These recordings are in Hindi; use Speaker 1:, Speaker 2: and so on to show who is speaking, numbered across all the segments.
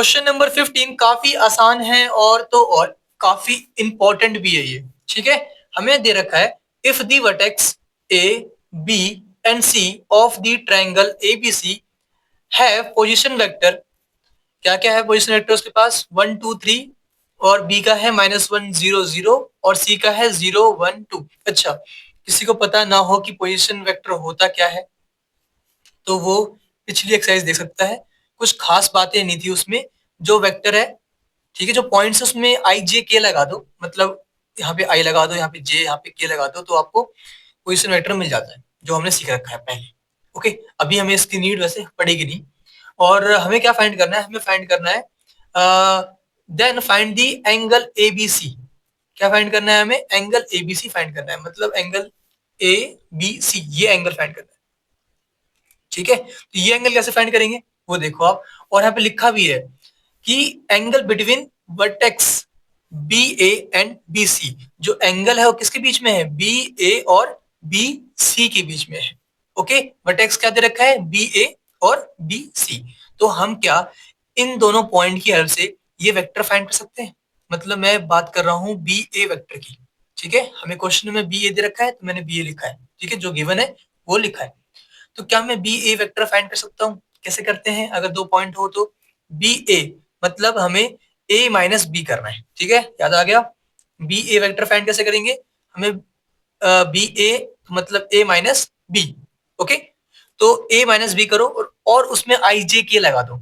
Speaker 1: क्वेश्चन नंबर 15 काफी आसान है और काफी इंपॉर्टेंट भी है ये। ठीक है, हमें दे रखा है if the vertex A B and C of the triangle ABC have position vector. क्या क्या है पोजीशन वेक्टर उसके पास? 1 2 3 और बी का है -1 0 0 और सी का है 0 1 2। अच्छा, किसी को पता ना हो कि पोजीशन वेक्टर होता क्या है तो वो पिछली एक्सरसाइज देख सकता है। कुछ खास बातें नहीं थी उसमें। जो वेक्टर है, ठीक है, जो पॉइंट्स उसमें आई जे के लगा दो, मतलब यहाँ पे आई लगा दो, यहाँ पे जे, यहाँ पे के लगा दो, तो आपको पोजीशन वेक्टर मिल जाता है, जो हमने सीख रखा है पहले। ओके, अभी हमें इसकी नीड वैसे पड़ेगी नहीं। और हमें क्या फाइंड करना है? हमें फाइंड करना है then find the angle A B C. क्या फाइंड करना है हमें? Angle A B C find करना है, मतलब एंगल ए बी सी, ये एंगल फाइंड करना है। ठीक है, तो ये एंगल कैसे फाइंड करेंगे वो देखो आप। और यहाँ पे लिखा भी है कि angle between vertex B A and B C. जो एंगल है वो किसके बीच में है? बी ए और बी सी के बीच में है। ओके, वर्टेक्स क्या दे रखा है? बी ए और बी सी। तो हम क्या इन दोनों पॉइंट की हेल्प से ये वेक्टर फाइंड कर सकते हैं। मतलब मैं बात कर रहा हूँ बी ए वेक्टर की। ठीक है, हमें क्वेश्चन में बी ए दे रखा है तो मैंने बी ए लिखा है। ठीक है, जो गिवन है वो लिखा है। तो क्या मैं बी ए वेक्टर फाइंड कर सकता हूँ? कैसे करते हैं? अगर दो पॉइंट हो तो बी ए मतलब हमें ए माइनस बी करना है। ठीक है, याद आ गया? बी ए वेक्टर फाइंड कैसे करेंगे? हमें बी ए मतलब ए माइनस बी। ओके, तो ए माइनस बी करो और उसमें आई जे के लगा दो,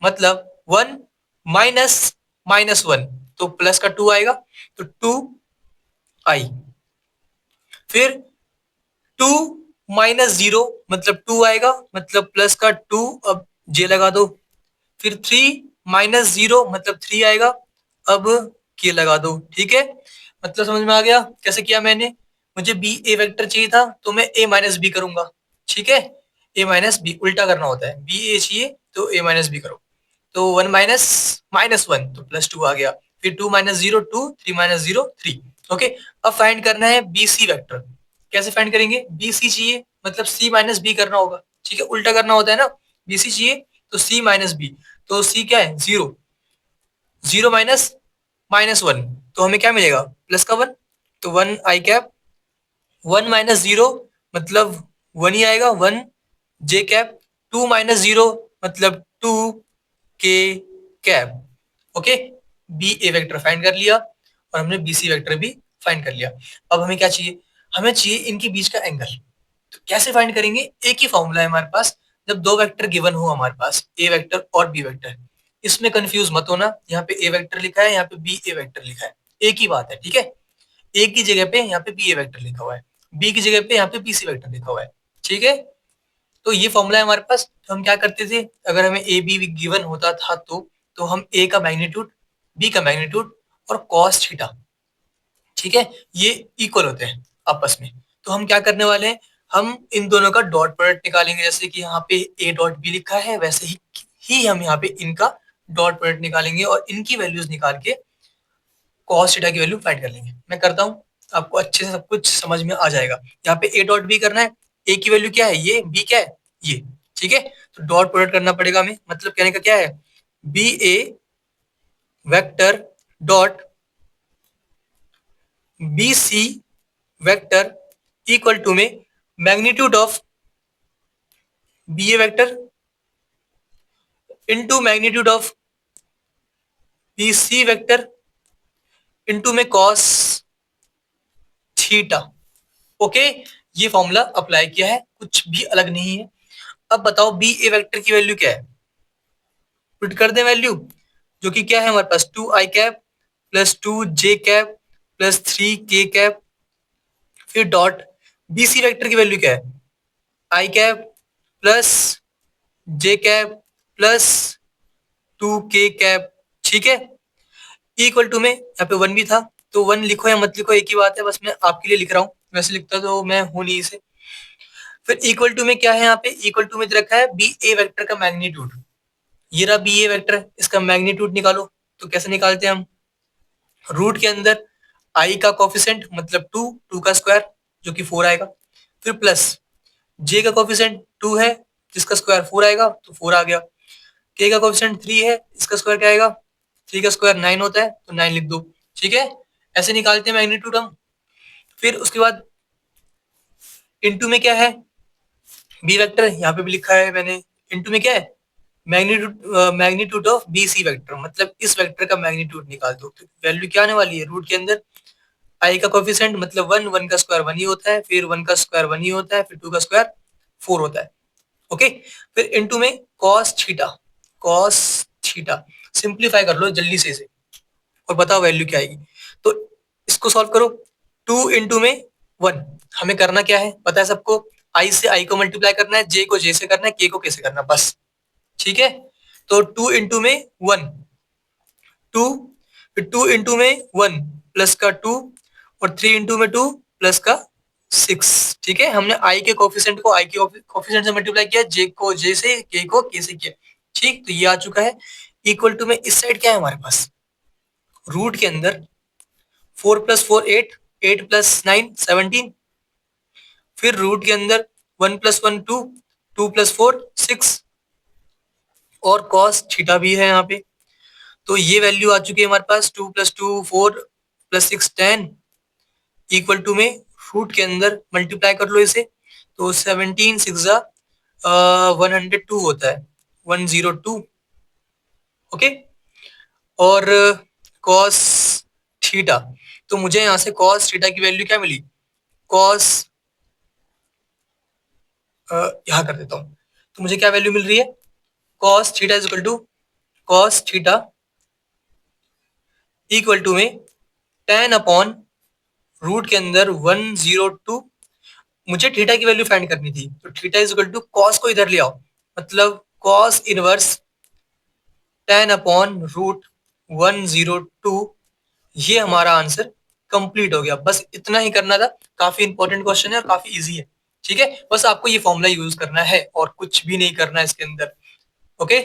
Speaker 1: मतलब 1 माइनस -1 तो प्लस का 2 आएगा, तो 2 आई। फिर 2 -0 मतलब 2 आएगा, मतलब प्लस का 2, अब जे लगा दो। फिर 3 -0 मतलब 3 आएगा, अब के लगा दो। ठीक है, मतलब समझ में आ गया कैसे किया मैंने? मुझे बी ए वेक्टर चाहिए था तो मैं ए माइनस बी करूंगा। ठीक है, ए माइनस बी उल्टा करना होता है, बी ए चाहिए तो ए माइनस बी करो। तो 1 माइनस -1 तो +2 आ गया। फिर 2 -0 2, 3 -0 3। ओके, अब फाइंड करना है बी सी वेक्टर। कैसे फाइंड करेंगे? बी सी चाहिए मतलब सी माइनस बी करना होगा। ठीक है, उल्टा करना होता है ना। बी सी चाहिए तो सी माइनस बी, तो सी क्या है? 0। 0 माइनस -1 तो हमें क्या मिलेगा? प्लस का 1, तो 1 आई कैप। 1 -0 मतलब 1 ही आएगा, 1 जे कैप। 2 -0 मतलब 2 के cap. Okay, B A vector find कर लिया और हमने बी सी वेक्टर भी फाइंड कर लिया। अब हमें क्या चाहिए? हमें चाहिए इनके बीच का एंगल। तो कैसे फाइंड करेंगे? एक ही फॉर्मूला है हमारे पास। जब दो वेक्टर गिवन हो हमारे पास, ए वेक्टर और बी वेक्टर, इसमें कंफ्यूज मत होना। यहाँ पे ए वेक्टर लिखा है, यहाँ पे बी ए वेक्टर लिखा है, एक ही बात है। ठीक है, एक की जगह पे यहाँ पे बी ए वेक्टर लिखा हुआ है, बी की जगह पे यहाँ पे बी सी वेक्टर लिखा हुआ है। ठीक है, तो ये फॉर्मूला है हमारे पास। तो हम क्या करते थे, अगर हमें ए बी गिवन होता था तो हम ए का मैग्नीट्यूड, बी का मैग्नीट्यूड और कॉस थीटा, ठीक है, ये इक्वल होते हैं आपस में। तो हम क्या करने वाले हैं, हम इन दोनों का डॉट प्रोडक्ट निकालेंगे। जैसे कि यहाँ पे ए डॉट बी लिखा है, वैसे ही हम यहाँ पे इनका डॉट प्रोडक्ट निकालेंगे और इनकी वैल्यूज निकाल के कॉस थीटा की वैल्यू फाइंड कर लेंगे। मैं करता हूँ, आपको अच्छे से सब कुछ समझ में आ जाएगा। यहाँ पे ए डॉट बी करना है, ए की वैल्यू क्या है? ये, बी क्या है? ये। ठीक है, तो डॉट प्रोडक्ट करना पड़ेगा हमें। मतलब कहने का क्या है? B A vector dot B C vector equal to में magnitude of B A vector into magnitude of B C vector into में कॉस थीटा। ओके, ये फॉर्मूला अप्लाई किया है, कुछ भी अलग नहीं है। अब बताओ बी ए वेक्टर की वैल्यू क्या है? पुट कर दे वैल्यू, जो कि क्या है हमारे पास? 2 आई कैप प्लस 2 जे कैप प्लस 3 के कैप। फिर डॉट बी सी वेक्टर की वैल्यू क्या है? आई कैप प्लस जे कैप प्लस 2 के कैप। ठीक है, इक्वल टू में यहाँ पे 1 भी था, तो 1 लिखो या मत लिखो एक ही बात है, बस मैं आपके लिए लिख रहा हूँ। वैसे लिखता तो मैं हूं नहीं इसे। फिर इक्वल टू में क्या है? यहाँ पे इक्वल टू में दे रखा है बी ए वेक्टर का मैग्नीट्यूड। ये रहा बी ए वेक्टर, इसका मैग्नीट्यूड निकालो। तो कैसे निकालते हैं हम? रूट के अंदर आई का कोफिशिएंट मतलब 2, 2 का स्क्वायर जो कि 4 आएगा। फिर प्लस जे का कोफिशिएंट 2 है जिसका स्क्वायर 4 आएगा, तो 4 आ गया। के का कोएफिशिएंट 3 है, इसका स्क्वायर क्या आएगा, 3 का स्क्वायर 9 होता है, तो 9 लिख दो। ठीक है, ऐसे निकालते हैं मैग्नीट्यूड हम। फिर उसके बाद इनटू में क्या है, बी वेक्टर, यहाँ पे भी लिखा है मैंने। इनटू में क्या है, magnitude of B C vector, मतलब इस वेक्टर का मैग्नीट्यूड निकाल दो। तो वैल्यू क्या आने वाली है, रूट के अंदर आई का कोएफिशिएंट मतलब 1, 1 का स्क्वायर 1 ही होता है, फिर 1 का स्क्वायर 1 ही होता है, फिर 2 का स्क्वायर 4 होता है। ओके, फिर इनटू में cos theta, cos theta simplify कर लो जल्दी से इसे और बताओ वैल्यू क्या आएगी। तो इसको सॉल्व करो। 2 इंटू में 1, हमें करना क्या है पता है सबको, आई से आई को मल्टीप्लाई करना है, जे को जे से करना है, के को के से करना है, बस। ठीक है, तो 2 इंटू में 1 2, फिर 2 इंटू में 1 प्लस का 2, और 3 इंटू में 2 प्लस का 6। ठीक है, हमने आई के कोफिशिएंट को आई के कोफिशिएंट से मल्टीप्लाई किया, जे को जे से, के को के से किया। ठीक, तो ये आ चुका है। इक्वल टू में इस साइड क्या है हमारे पास, रूट के अंदर 4 प्लस 4 8, 8 प्लस 9 17, फिर रूट के अंदर 1 प्लस 1 2, 2 प्लस 4 6, और कॉस थीटा भी है यहाँ पे। तो ये वैल्यू आ चुकी है हमारे पास, 2 प्लस 2 4 प्लस 6 10, इक्वल टू में रूट के अंदर मल्टीप्लाई कर लो इसे, तो 17 6 102 होता है, 102। ओके, और कॉस थीटा, तो मुझे यहाँ से कॉस थीटा की वैल्यू क्या मिली, कॉस यहाँ कर देता हूँ, तो मुझे क्या वैल्यू मिल रही है, cos theta is equal to, cos theta equal to में 10 अपॉन रूट के अंदर 102। मुझे थीटा की वैल्यू फाइंड करनी थी, तो theta is equal to cos को इधर ले आओ, मतलब कॉस इनवर्स 10 अपॉन रूट 102। ये हमारा आंसर कंप्लीट हो गया। बस इतना ही करना था, काफी इंपॉर्टेंट क्वेश्चन है और काफी इजी है। ठीक है, बस आपको ये फॉर्मूला यूज करना है और कुछ भी नहीं करना है इसके अंदर। ओके।